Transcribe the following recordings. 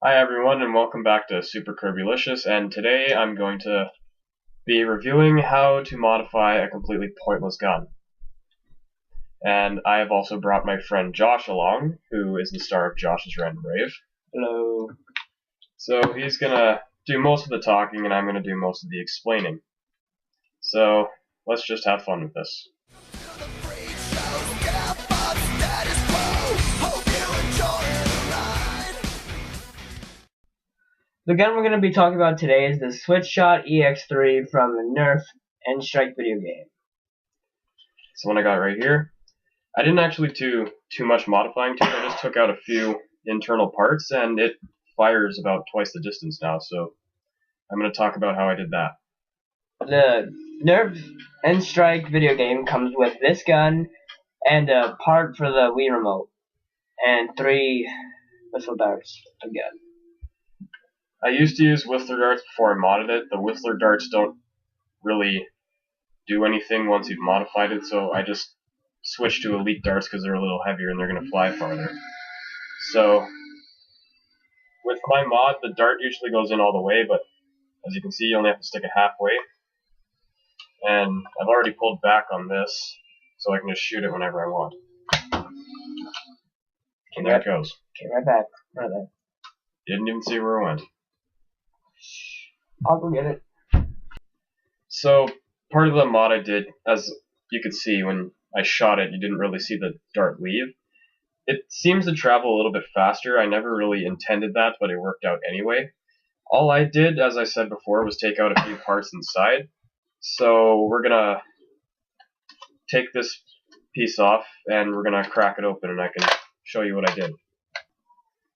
Hi everyone and welcome back to Super Kirbylicious, and today I'm going to be reviewing how to modify a completely pointless gun. And I have also brought my friend Josh along, who is the star of Josh's Random Rave. Hello. So he's gonna do most of the talking and I'm gonna do most of the explaining. So let's just have fun with this. The gun we're going to be talking about today is the Switch Shot EX-3 from the Nerf N-Strike Video Game. So one I got right here. I didn't actually do too much modifying to it, I just took out a few internal parts and it fires about twice the distance now, so I'm going to talk about how I did that. The Nerf N-Strike Video Game comes with this gun and a part for the Wii remote and 3 missile darts again. I used to use Whistler darts before I modded it. The Whistler darts don't really do anything once you've modified it, so I just switched to Elite darts because they're a little heavier and they're going to fly farther. So, with my mod, the dart usually goes in all the way, but as you can see, you only have to stick it halfway. And I've already pulled back on this, so I can just shoot it whenever I want. And there it goes. Okay, right back. Right there. Didn't even see where it went. I'll go get it. So, part of the mod I did, as you could see when I shot it, you didn't really see the dart leave. It seems to travel a little bit faster. I never really intended that, but it worked out anyway. All I did, as I said before, was take out a few parts inside. So we're gonna take this piece off and we're gonna crack it open and I can show you what I did.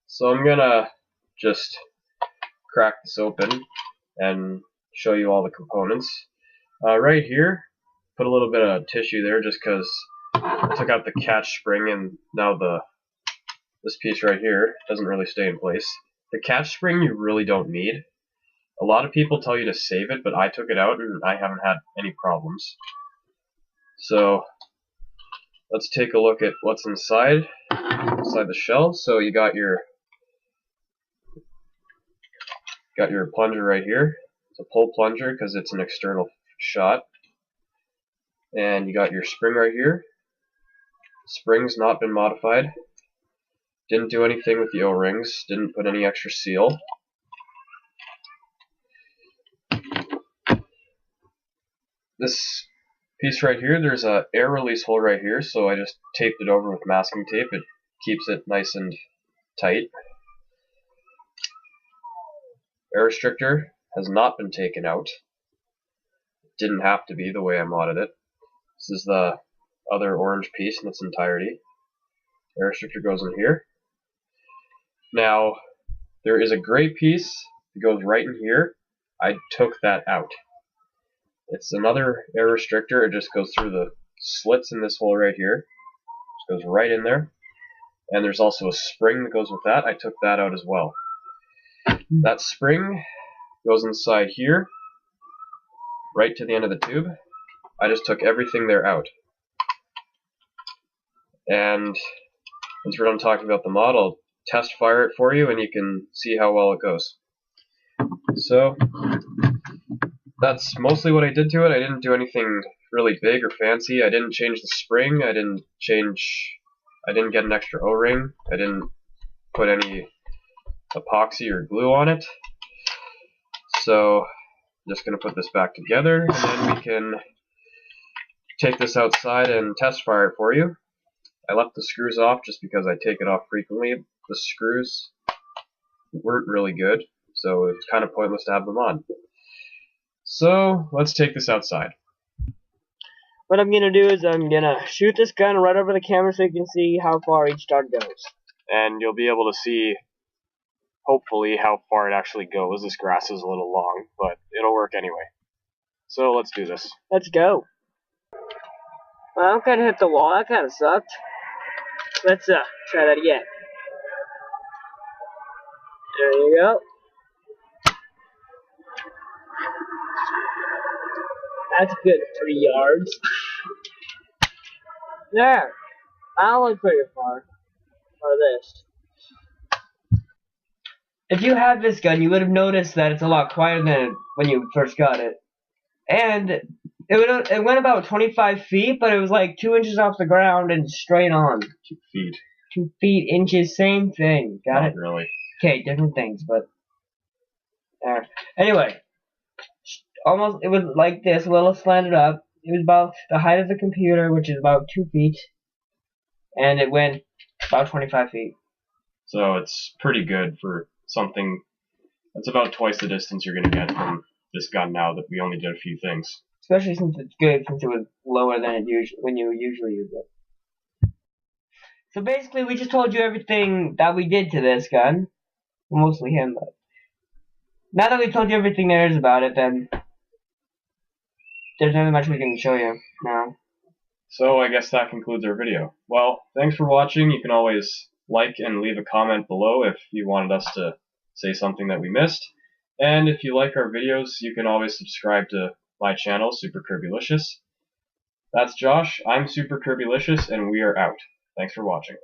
So I'm gonna just crack this open and show you all the components. Right here, put a little bit of tissue there just because I took out the catch spring and now this piece right here doesn't really stay in place. The catch spring you really don't need. A lot of people tell you to save it, but I took it out and I haven't had any problems. So let's take a look at what's inside the shell. So you got your plunger right here. It's a pull plunger because it's an external shot. And you got your spring right here. Spring's not been modified. Didn't do anything with the O-rings. Didn't put any extra seal. This piece right here, there's a air release hole right here, so I just taped it over with masking tape. It keeps it nice and tight. Air restrictor has not been taken out. Didn't have to be the way I modded it. This is the other orange piece in its entirety. Air restrictor goes in here. Now, there is a gray piece that goes right in here. I took that out. It's another air restrictor. It just goes through the slits in this hole right here. Just goes right in there. And there's also a spring that goes with that. I took that out as well. That spring goes inside here, right to the end of the tube. I just took everything there out. And since we're done talking about the mod, I'll test fire it for you and you can see how well it goes. So that's mostly what I did to it. I didn't do anything really big or fancy. I didn't change the spring. I didn't get an extra O-ring. I didn't put any epoxy or glue on it. So I'm just going to put this back together and then we can take this outside and test fire it for you. I left the screws off just because I take it off frequently. The screws weren't really good, so it's kind of pointless to have them on. So let's take this outside. What I'm going to do is I'm going to shoot this gun right over the camera so you can see how far each dart goes. And you'll be able to see, hopefully, how far it actually goes. This grass is a little long, but it'll work anyway. So let's do this. Let's go. Well, I kind of hit the wall. That kind of sucked. Let's try that again. There you go. That's a good 3 yards. There. I don't look pretty far. Or this. if you have this gun, you would have noticed that it's a lot quieter than when you first got it. And it went about 25 feet, but it was like 2 inches off the ground and straight on. 2 feet. 2 feet, inches, same thing. Got it? Not really. Okay, different things, but anyway, almost it was like this, a little slanted up. It was about the height of the computer, which is about 2 feet, and it went about 25 feet. So it's pretty good for something that's about twice the distance you're going to get from this gun now that we only did a few things. Especially since it's good, since it was lower than when you usually use it. So basically, we just told you everything that we did to this gun. Mostly him, but now that we told you everything there is about it, then there's not much we can show you now. So I guess that concludes our video. Well, thanks for watching. You can always like and leave a comment below if you wanted us to say something that we missed. And if you like our videos, you can always subscribe to my channel, Super Kirbylicious. That's Josh, I'm Super Kirbylicious, and we are out. Thanks for watching.